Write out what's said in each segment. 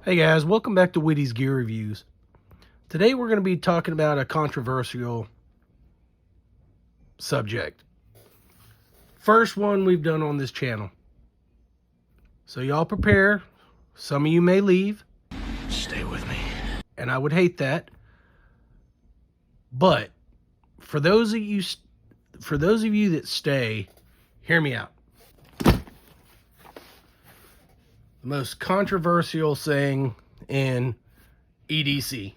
Hey guys, welcome back to Whitty's Gear Reviews. Today we're going to be talking about a controversial subject. First one we've done on this channel. So y'all prepare. Some of you may leave. Stay with me. And I would hate that. But for those of you that stay, hear me out. The most controversial thing in EDC.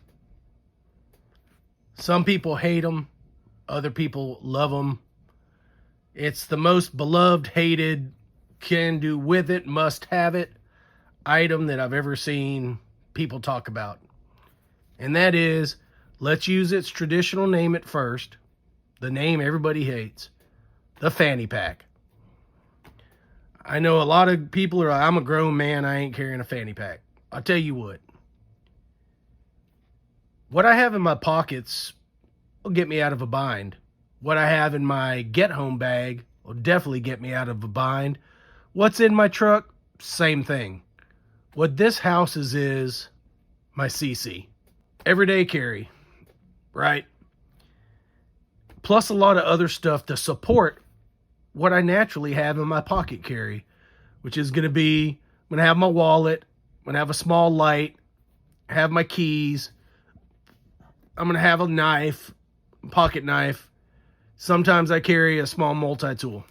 Some people hate them. Other people love them. It's the most beloved, hated, can do with it, must have it item that I've ever seen people talk about. And that is, let's use its traditional name at first. The name everybody hates. The fanny pack. I know a lot of people are like, I'm a grown man, I ain't carrying a fanny pack. I'll tell you what I have in my pockets will get me out of a bind. What I have in my get-home bag will definitely get me out of a bind. What's in my truck? Same thing. What this house is my CC. Everyday carry, right? Plus a lot of other stuff to support what I naturally have in my pocket carry, which is going to be, I'm going to have my wallet, I'm going to have a small light, have my keys, I'm going to have a knife, pocket knife. Sometimes I carry a small multi-tool.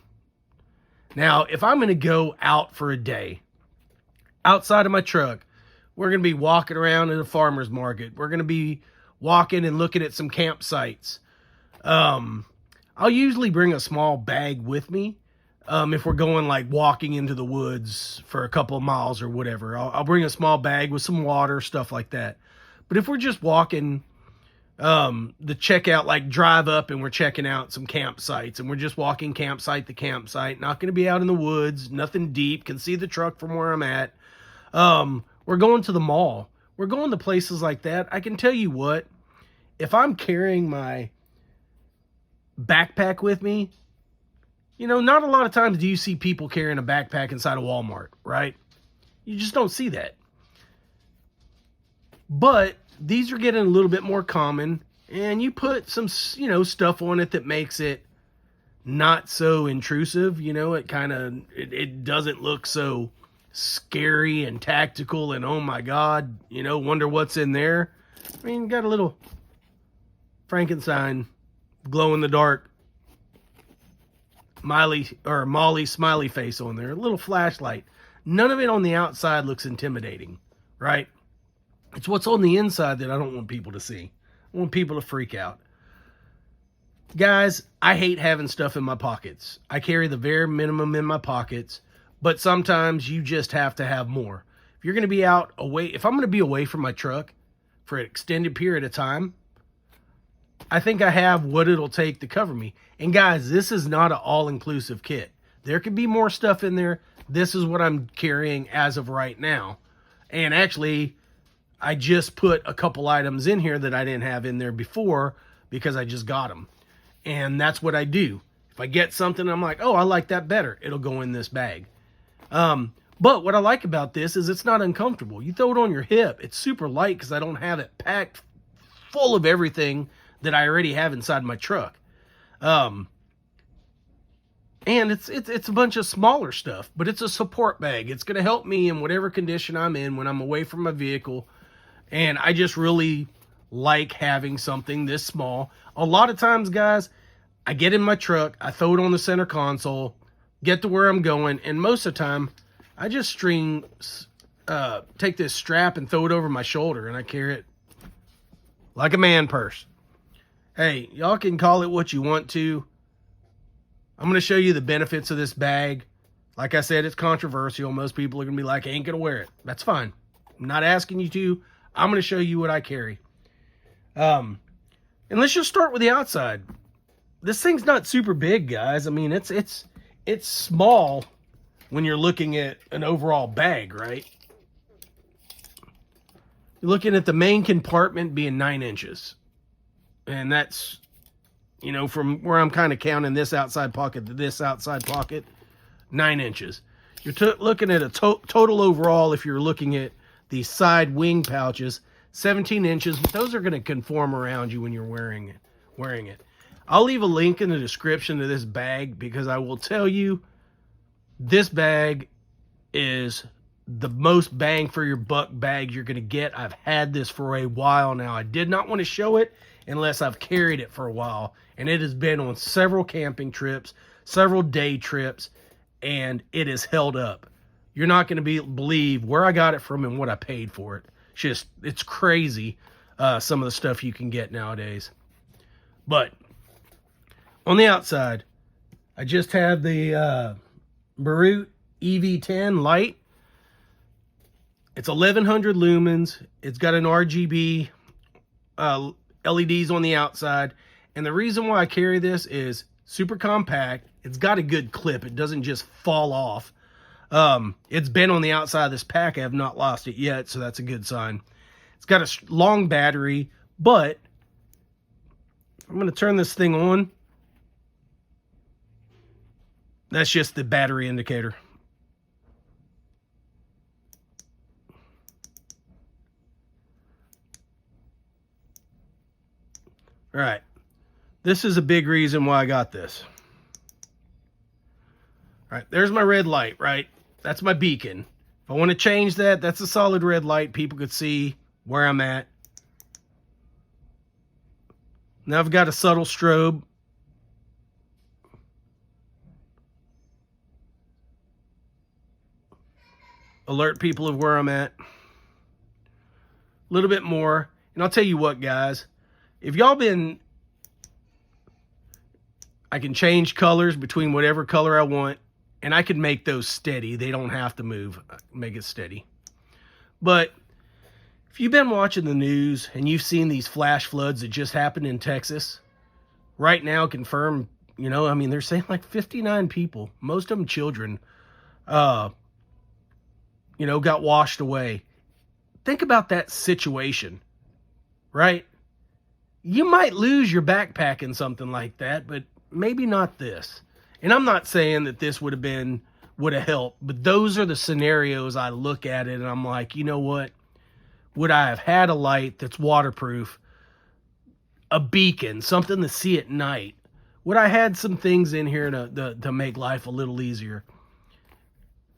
Now, if I'm going to go out for a day, outside of my truck, we're going to be walking around in a farmer's market. We're going to be walking and looking at some campsites. I'll usually bring a small bag with me. If we're going like walking into the woods for a couple of miles or whatever, I'll bring a small bag with some water, stuff like that. But if we're just walking, the checkout, like drive up and we're checking out some campsites and we're just walking campsite to campsite, not going to be out in the woods, nothing deep, can see the truck from where I'm at. We're going to the mall. We're going to places like that. I can tell you what, if I'm carrying my backpack with me, you know, not a lot of times do you see people carrying a backpack inside of Walmart, right? You just don't see that. But these are getting a little bit more common, and you put some, you know, stuff on it that makes it not so intrusive. You know, it kind of, it doesn't look so scary and tactical and oh my God, you know, wonder what's in there. I mean, got a little Frankenstein glow in the dark Molly smiley face on there, a little flashlight. None of it on the outside looks intimidating, right? It's what's on the inside that I don't want people to see. I want people to freak out. Guys, I hate having stuff in my pockets. I carry the bare minimum in my pockets, but sometimes you just have to have more. If you're going to be out away, if I'm going to be away from my truck for an extended period of time, I think I have what it'll take to cover me. And guys, this is not an all-inclusive kit. There could be more stuff in there. This is what I'm carrying as of right now. And actually, I just put a couple items in here that I didn't have in there before because I just got them. And that's what I do. If I get something, I'm like, oh, I like that better. It'll go in this bag. But what I like about this is it's not uncomfortable. You throw it on your hip. It's super light because I don't have it packed full of everything that I already have inside my truck. And it's a bunch of smaller stuff, but it's a support bag. It's going to help me in whatever condition I'm in when I'm away from my vehicle. And I just really like having something this small. A lot of times, guys, I get in my truck, I throw it on the center console, get to where I'm going, and most of the time, I just take this strap and throw it over my shoulder, and I carry it like a man purse. Hey, y'all can call it what you want to. I'm going to show you the benefits of this bag. Like I said, it's controversial. Most people are going to be like, I ain't going to wear it. That's fine. I'm not asking you to. I'm going to show you what I carry. And let's just start with the outside. This thing's not super big, guys. I mean, it's small when you're looking at an overall bag, right? You're looking at the main compartment being 9 inches. And that's, you know, from where I'm kind of counting this outside pocket to this outside pocket, 9 inches. You're looking at a total overall, if you're looking at these side wing pouches, 17 inches, but those are going to conform around you when you're wearing it. I'll leave a link in the description to this bag, because I will tell you, this bag is the most bang for your buck bag you're going to get. I've had this for a while now. I did not want to show it unless I've carried it for a while, and it has been on several camping trips, several day trips, and it has held up. You're not going to believe where I got it from and what I paid for it. It's crazy, some of the stuff you can get nowadays. But on the outside, I just have the Barut EV10 light. It's 1100 lumens. It's got an RGB LEDs on the outside. And the reason why I carry this is super compact. It's got a good clip. It doesn't just fall off. It's been on the outside of this pack. I have not lost it yet, so that's a good sign. It's got a long battery, but I'm going to turn this thing on. That's just the battery indicator. All right. This is a big reason why I got this. All right, there's my red light, right? That's my beacon. If I want to change that, that's a solid red light. People could see where I'm at. Now I've got a subtle strobe. Alert people of where I'm at. A little bit more. And I'll tell you what, guys. If y'all been... I can change colors between whatever color I want. And I can make those steady. They don't have to move. Make it steady. But if you've been watching the news and you've seen these flash floods that just happened in Texas, right now confirmed, they're saying like 59 people, most of them children, got washed away. Think about that situation, right? You might lose your backpack in something like that, but maybe not this. And I'm not saying that this would have helped, but those are the scenarios I look at it and I'm like, you know what? Would I have had a light that's waterproof, a beacon, something to see at night? Would I had some things in here to make life a little easier?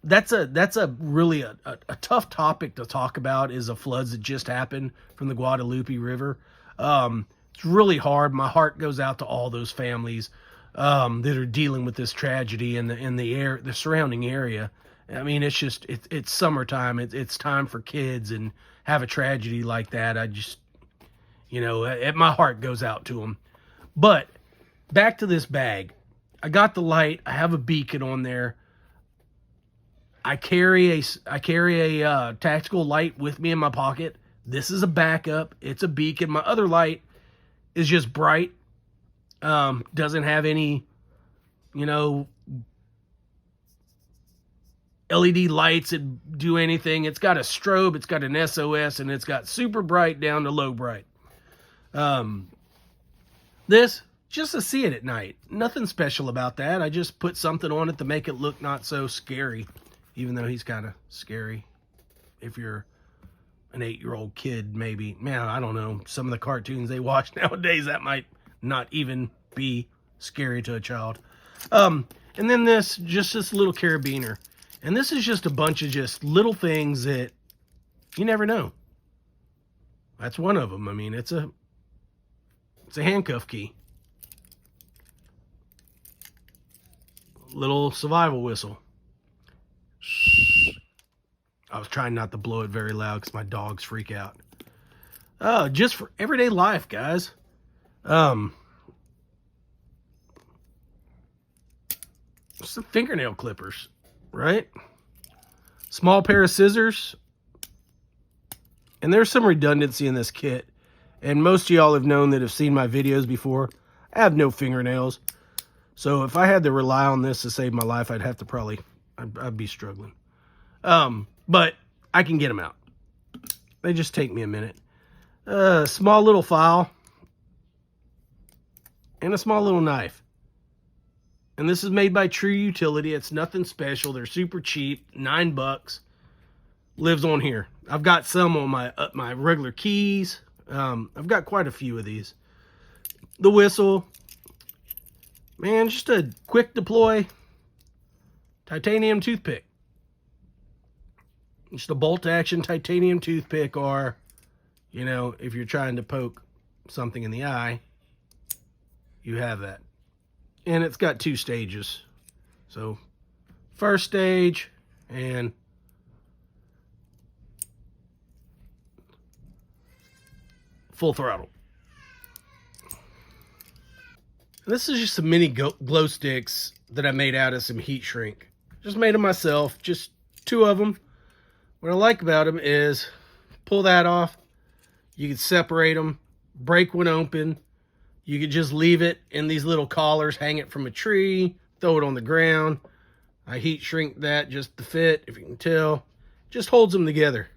That's a really a tough topic to talk about, is the floods that just happened from the Guadalupe River. It's really hard. My heart goes out to all those families that are dealing with this tragedy in the surrounding area. I mean, it's summertime. It's time for kids, and have a tragedy like that. I just, my heart goes out to them. But back to this bag. I got the light. I have a beacon on there. I carry a tactical light with me in my pocket. This is a backup. It's a beacon. My other light is just bright. Doesn't have any, LED lights that do anything. It's got a strobe, it's got an SOS, and it's got super bright down to low bright. This, just to see it at night. Nothing special about that. I just put something on it to make it look not so scary, even though he's kind of scary. If you're an 8-year-old kid, maybe. Man, I don't know. Some of the cartoons they watch nowadays, that might not even be scary to a child. And then this little carabiner. And this is just a bunch of just little things that you never know. That's one of them. I mean, it's a handcuff key. Little survival whistle. I was trying not to blow it very loud because my dogs freak out. Just for everyday life, guys. Some fingernail clippers, right? Small pair of scissors. And there's some redundancy in this kit. And most of y'all have known that have seen my videos before. I have no fingernails. So if I had to rely on this to save my life, I'd have to I'd be struggling. But I can get them out. They just take me a minute. Small little file. And a small little knife. And this is made by True Utility. It's nothing special. They're super cheap. $9. lives on here. I've got some on my regular keys. I've got quite a few of these. The whistle, man, just a quick deploy titanium toothpick. Just a bolt action titanium toothpick, or, you know, if you're trying to poke something in the eye, you have that. And it's got 2 stages. So, first stage and full throttle. This is just some mini glow sticks that I made out of some heat shrink. Just made them myself, just 2 of them. What I like about them is, pull that off, you can separate them, break one open, you could just leave it in these little collars, hang it from a tree, throw it on the ground. I heat shrink that just to fit, if you can tell. Just holds them together.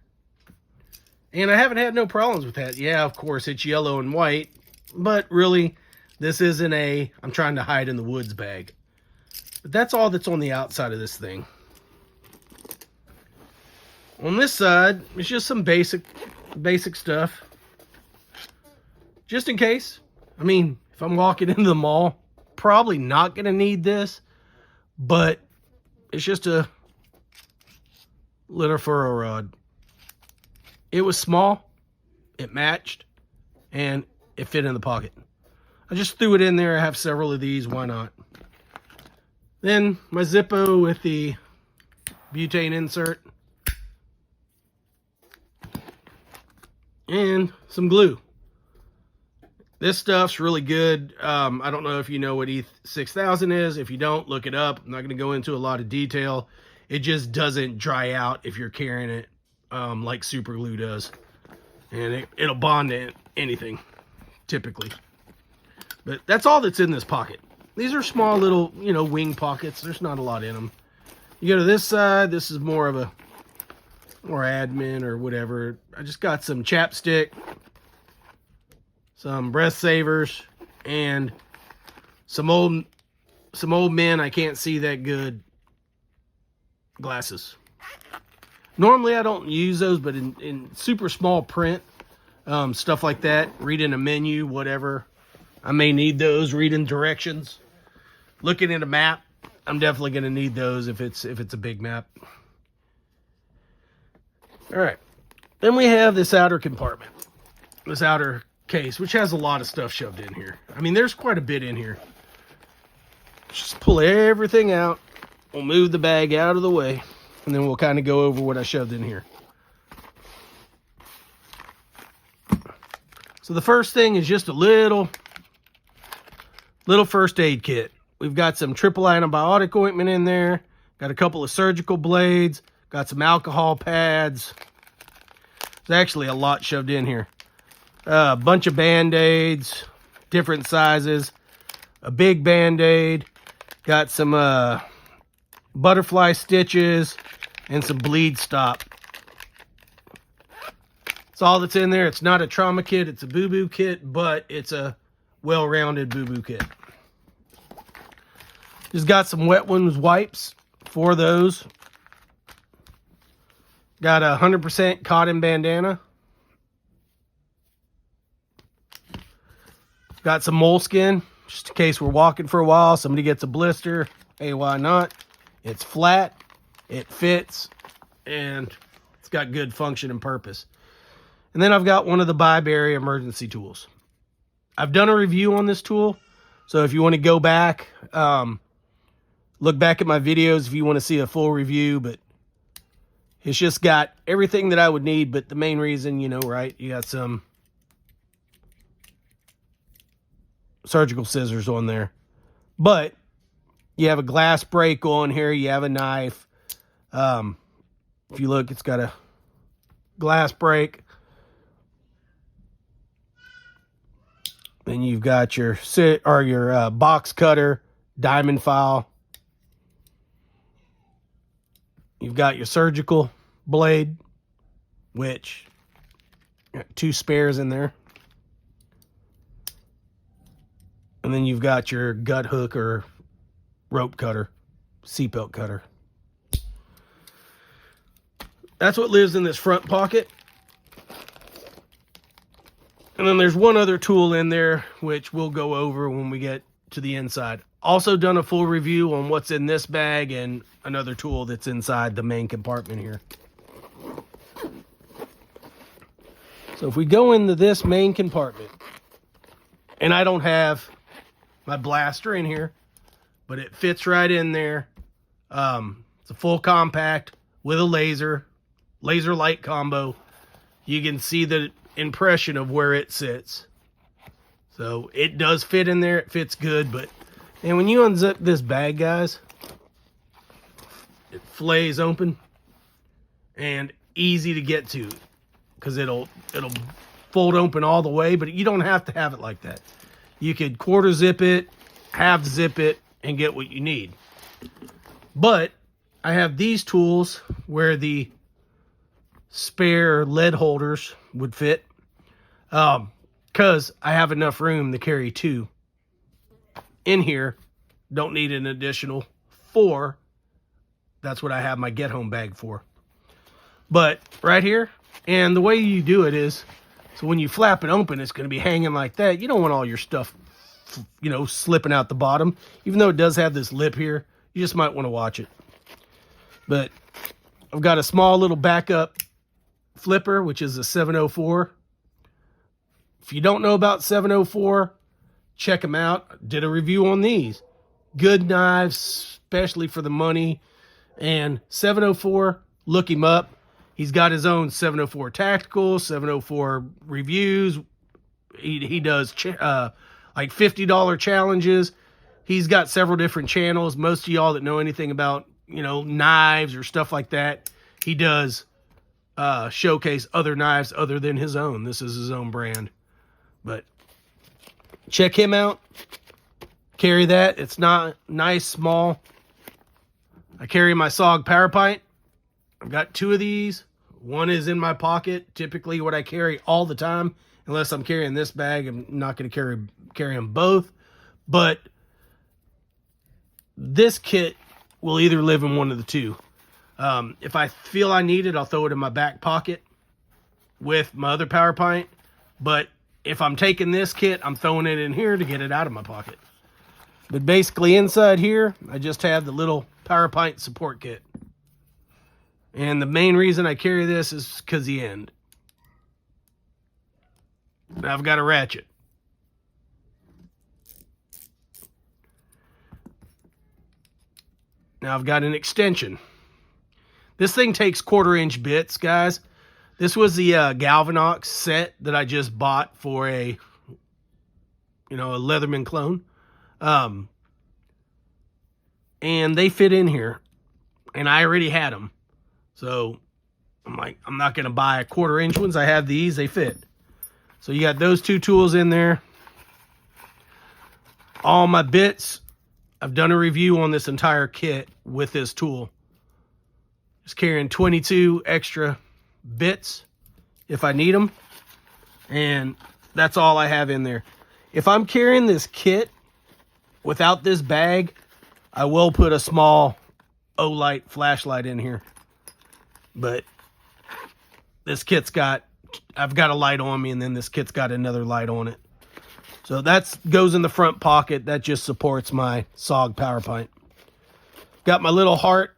And I haven't had no problems with that. Yeah, of course, it's yellow and white, but really, this isn't a, I'm trying to hide in the woods bag. But that's all that's on the outside of this thing. On this side, it's just some basic stuff. Just in case. I mean, if I'm walking into the mall, probably not going to need this. But it's just a litter furrow rod. It was small, it matched, and it fit in the pocket. I just threw it in there. I have several of these, why not? Then my Zippo with the butane insert. And some glue. This stuff's really good. I don't know if you know what E6000 is. If you don't, look it up. I'm not going to go into a lot of detail. It just doesn't dry out if you're carrying it like super glue does. And it'll bond to anything, typically. But that's all that's in this pocket. These are small little, you know, wing pockets. There's not a lot in them. You go to this side, this is more of a or admin or whatever. I just got some chapstick, some breath savers, and some old men I can't see that good glasses. Normally I don't use those, but in super small print, stuff like that, reading a menu, whatever, I may need those. Reading directions, looking at a map, I'm definitely going to need those if it's a big map. All right, then we have this outer compartment, this outer case, which has a lot of stuff shoved in here. I mean, there's quite a bit in here. Just pull everything out. We'll move the bag out of the way, and then we'll kind of go over what I shoved in here. So the first thing is just a little first aid kit. We've got some triple antibiotic ointment in there. Got a couple of surgical blades. Got some alcohol pads. There's actually a lot shoved in here. A bunch of Band-Aids, different sizes. A big Band-Aid. Got some butterfly stitches and some bleed stop. That's all that's in there. It's not a trauma kit. It's a boo-boo kit, but it's a well-rounded boo-boo kit. Just got some wet ones wipes for those. Got a 100% cotton bandana. Got some moleskin, just in case we're walking for a while, somebody gets a blister. Hey, why not? It's flat, it fits, and it's got good function and purpose. And then I've got one of the Byberry emergency tools. I've done a review on this tool, so if you want to go back, look back at my videos if you want to see a full review, but it's just got everything that I would need, but the main reason, you know, right, you got some surgical scissors on there. But you have a glass break on here, you have a knife. If you look, it's got a glass break. Then you've got your box cutter, diamond file. You've got your surgical blade, which got 2 spares in there. And then you've got your gut hook or rope cutter, seatbelt cutter. That's what lives in this front pocket. And then there's one other tool in there, which we'll go over when we get to the inside. Also done a full review on what's in this bag and another tool that's inside the main compartment here. So if we go into this main compartment, and I don't have my blaster in here, but it fits right in there. It's a full compact with a laser light combo. You can see the impression of where it sits. So it does fit in there. It fits good, but and when you unzip this bag, guys, it flays open and easy to get to because it'll fold open all the way, but you don't have to have it like that. You could quarter zip it, half zip it, and get what you need. But I have these tools where the spare lead holders would fit, because I have enough room to carry 2 in here. Don't need an additional 4. That's what I have my get home bag for. But right here, and the way you do it is, so when you flap it open, it's going to be hanging like that. You don't want all your stuff, slipping out the bottom. Even though it does have this lip here, you just might want to watch it. But I've got a small little backup flipper, which is a 704. If you don't know about 704, check them out. Did a review on these. Good knives, especially for the money. And 704, look him up. He's got his own 704 tactical, 704 reviews. He does like $50 challenges. He's got several different channels. Most of y'all that know anything about, knives or stuff like that, he does showcase other knives other than his own. This is his own brand. But check him out. Carry that. It's not nice, small. I carry my SOG power pint. I've got 2 of these. One is in my pocket, typically what I carry all the time. Unless I'm carrying this bag, I'm not going to carry them both. But this kit will either live in one of the 2. If I feel I need it, I'll throw it in my back pocket with my other power pint. But if I'm taking this kit, I'm throwing it in here to get it out of my pocket. But basically inside here, I just have the little power pint support kit. And the main reason I carry this is because the end. Now I've got a ratchet. Now I've got an extension. This thing takes 1/4-inch bits, guys. This was the Galvanox set that I just bought for a Leatherman clone. And they fit in here. And I already had them. So I'm like, I'm not going to buy 1/4-inch ones. I have these. They fit. So you got those 2 tools in there. All my bits. I've done a review on this entire kit with this tool. Just carrying 22 extra bits if I need them. And that's all I have in there. If I'm carrying this kit without this bag, I will put a small O-light flashlight in here. But this kit's I've got a light on me, and then this kit's got another light on it. So that goes in the front pocket. That just supports my SOG power pint. Got my little heart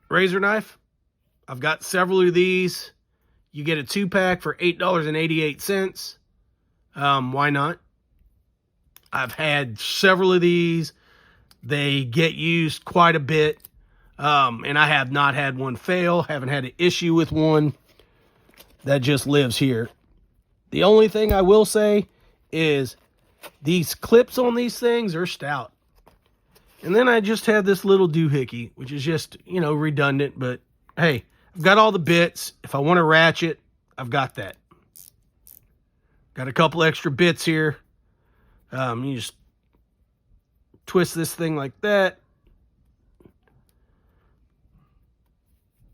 razor knife. I've got several of these. You get a 2-pack for $8.88. Why not? I've had several of these. They get used quite a bit. And I have not had one fail. Haven't had an issue with one. That just lives here. The only thing I will say is these clips on these things are stout. And then I just have this little doohickey, which is just, redundant. But, hey, I've got all the bits. If I want to ratchet, I've got that. Got a couple extra bits here. You just twist this thing like that.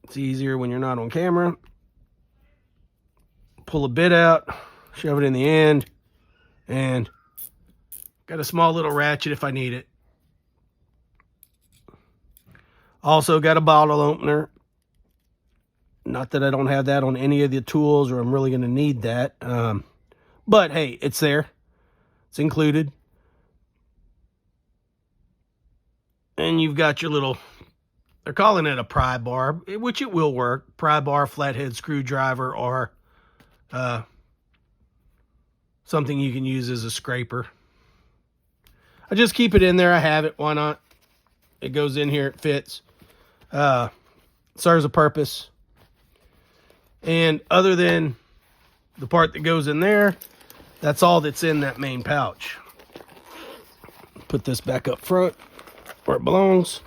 It's easier when you're not on camera. Pull a bit out, shove it in the end, and got a small little ratchet if I need it. Also got a bottle opener. Not that I don't have that on any of the tools or I'm really going to need that. But hey, it's there. It's included. And you've got your little, they're calling it a pry bar, which it will work. Pry bar, flathead screwdriver, or something you can use as a scraper. I just keep it in there. I have it. Why not? It goes in here. It fits. Serves a purpose. And other than the part that goes in there, that's all that's in that main pouch. Put this back up front where it belongs.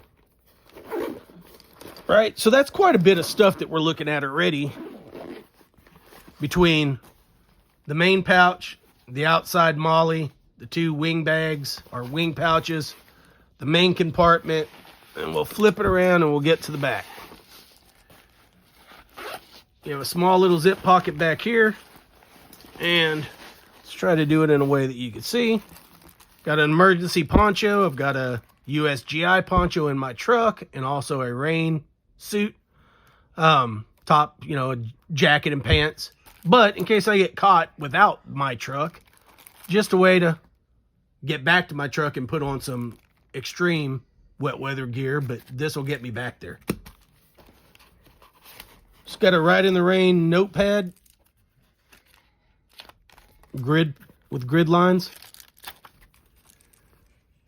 Right, so that's quite a bit of stuff that we're looking at already. Between the main pouch, the outside molly, the two wing bags or wing pouches, the main compartment, and we'll flip it around and we'll get to the back. You have a small little zip pocket back here, and let's try to do it in a way that you can see. Got an emergency poncho. I've got a USGI poncho in my truck, and also a rain suit, top, a jacket and pants. But in case I get caught without my truck, just a way to get back to my truck and put on some extreme wet weather gear, but this will get me back there. Just got a Ride in the Rain notepad, grid with grid lines.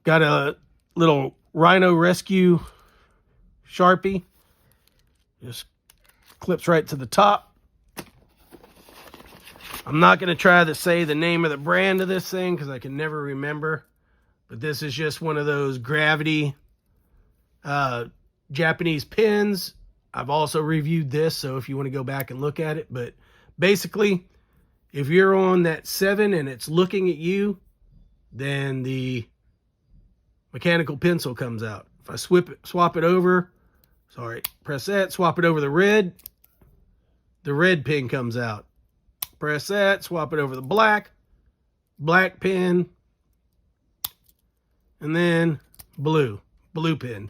Got a little Rhino Rescue Sharpie. Just clips right to the top. I'm not going to try to say the name of the brand of this thing because I can never remember. But this is just one of those gravity Japanese pins. I've also reviewed this, so if you want to go back and look at it. But basically, if you're on that 7 and it's looking at you, then the mechanical pencil comes out. If I swap it over, press that, swap it over the red pin comes out. Press that, swap it over the black pin, and then blue pin.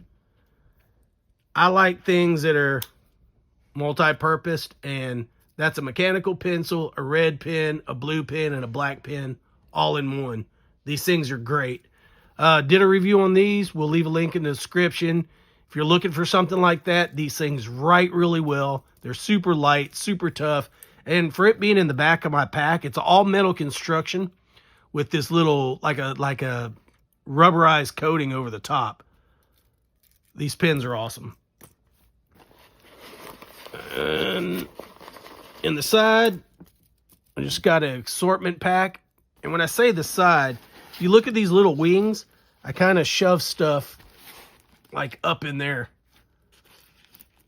I like things that are multi-purposed, and that's a mechanical pencil, a red pin, a blue pin, and a black pin all in one. These things are great. Did a review on these. We'll leave a link in the description. If you're looking for something like that, these things write really well. They're super light, super tough. And for it being in the back of my pack, it's all metal construction with this little, like a rubberized coating over the top. These pins are awesome. And in the side, I just got an assortment pack. And when I say the side, if you look at these little wings, I kind of shove stuff like up in there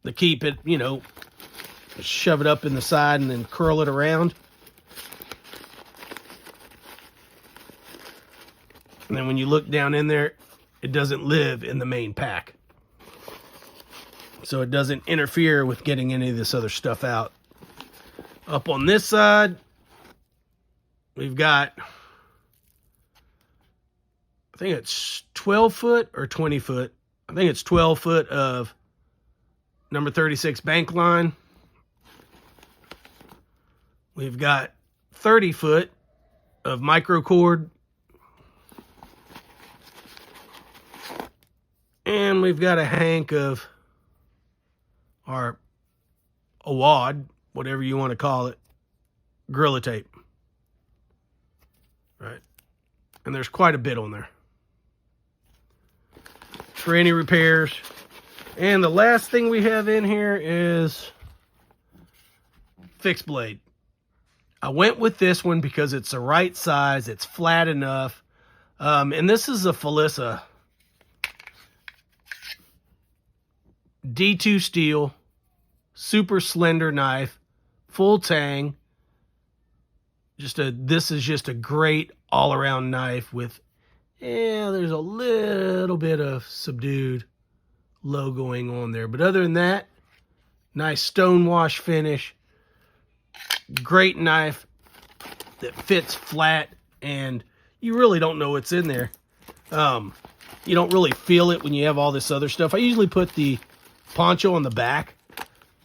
to keep it, shove it up in the side and then curl it around. And then when you look down in there, it doesn't live in the main pack. So it doesn't interfere with getting any of this other stuff out. Up on this side, we've got, I think it's 12 foot or 20 foot. I think it's 12 foot of number 36 bank line. We've got 30 foot of micro cord. And we've got a hank of, or a wad, whatever you want to call it, Gorilla Tape. Right. And there's quite a bit on there for any repairs. And the last thing we have in here is fixed blade. I went with this one because it's the right size, it's flat enough. And this is a Felissa D2 steel, super slender knife, full tang. This is just a great all-around knife with, there's a little bit of subdued logoing on there. But other than that, nice stone wash finish. Great knife that fits flat, and you really don't know what's in there. You don't really feel it when you have all this other stuff. I usually put the poncho on the back.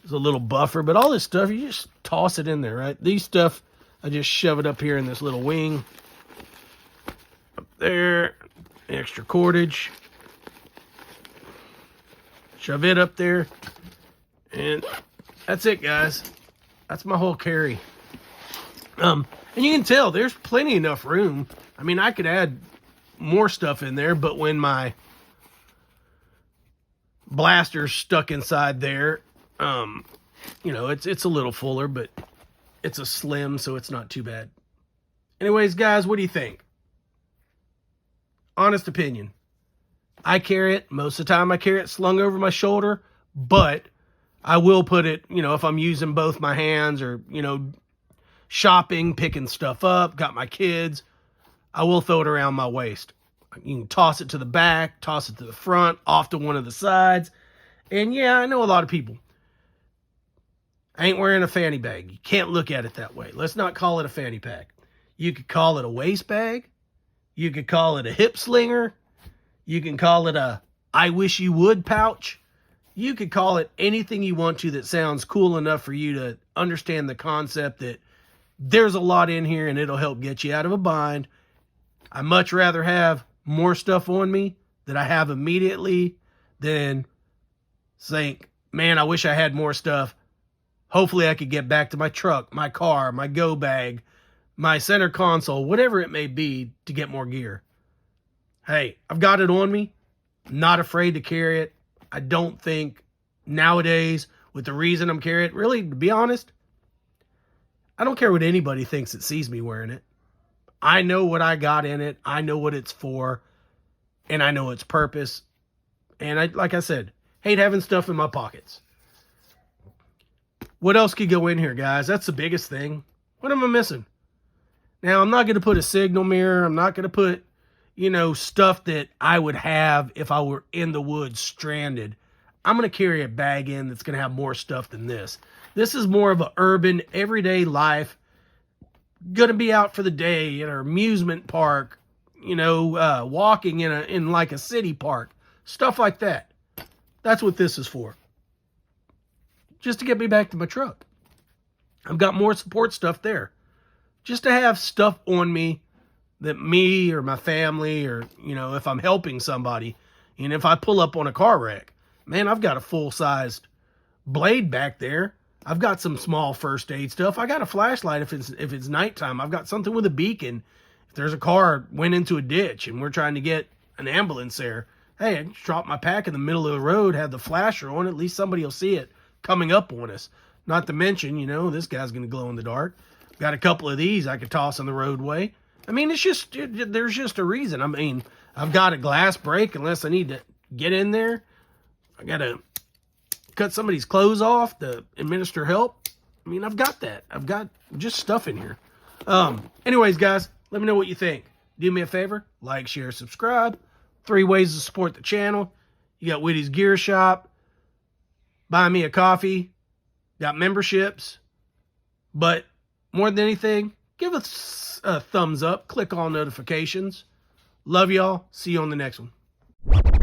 There's a little buffer, but all this stuff, you just toss it in there, right? These stuff, I just shove it up here in this little wing. Up there, extra cordage. Shove it up there. And that's it, guys. That's my whole carry. And you can tell there's plenty enough room. I mean, I could add more stuff in there, but when my blaster's stuck inside there, you know, it's a little fuller, but it's a slim, so it's not too bad. Anyways, guys, what do you think? Honest opinion. I carry it. Most of the time I carry it slung over my shoulder, but I will put it, you know, if I'm using both my hands or, you know, shopping, picking stuff up, got my kids, I will throw it around my waist. You can toss it to the back, toss it to the front, off to one of the sides. And yeah, I know a lot of people. I ain't wearing a fanny bag. You can't look at it that way. Let's not call it a fanny pack. You could call it a waist bag. You could call it a hip slinger. You can call it a I wish you would pouch. You could call it anything you want to that sounds cool enough for you to understand the concept that there's a lot in here and it'll help get you out of a bind. I much rather have more stuff on me that I have immediately than think, man, I wish I had more stuff. Hopefully I could get back to my truck, my car, my go bag, my center console, whatever it may be to get more gear. Hey, I've got it on me. I'm not afraid to carry it. I don't think nowadays, with the reason I'm carrying it, really, to be honest, I don't care what anybody thinks that sees me wearing it. I know what I got in it. I know what it's for. And I know its purpose. And I, like I said, hate having stuff in my pockets. What else could go in here, guys? That's the biggest thing. What am I missing? Now, I'm not going to put a signal mirror. I'm not going to put, you know, stuff that I would have if I were in the woods stranded. I'm going to carry a bag in that's going to have more stuff than this. This is more of an urban, everyday life. Going to be out for the day in an amusement park, you know, walking in like a city park. Stuff like that. That's what this is for. Just to get me back to my truck. I've got more support stuff there. Just to have stuff on me that me or my family or, you know, if I'm helping somebody, and if I pull up on a car wreck, man, I've got a full-sized blade back there. I've got some small first aid stuff. I got a flashlight if it's nighttime. I've got something with a beacon. If there's a car went into a ditch and we're trying to get an ambulance there, hey, I can drop my pack in the middle of the road, have the flasher on, at least somebody will see it coming up on us. Not to mention, you know, this guy's going to glow in the dark. Got a couple of these I could toss on the roadway. I mean, it's just, there's just a reason. I mean, I've got a glass break unless I need to get in there. I got to cut somebody's clothes off to administer help. I mean, I've got that. I've got just stuff in here. Anyways, guys, let me know what you think. Do me a favor, like, share, subscribe. 3 ways to support the channel. You got Whitty's Gear Shop. Buy me a coffee. Got memberships. But more than anything, give us a thumbs up. Click all notifications. Love y'all. See you on the next one.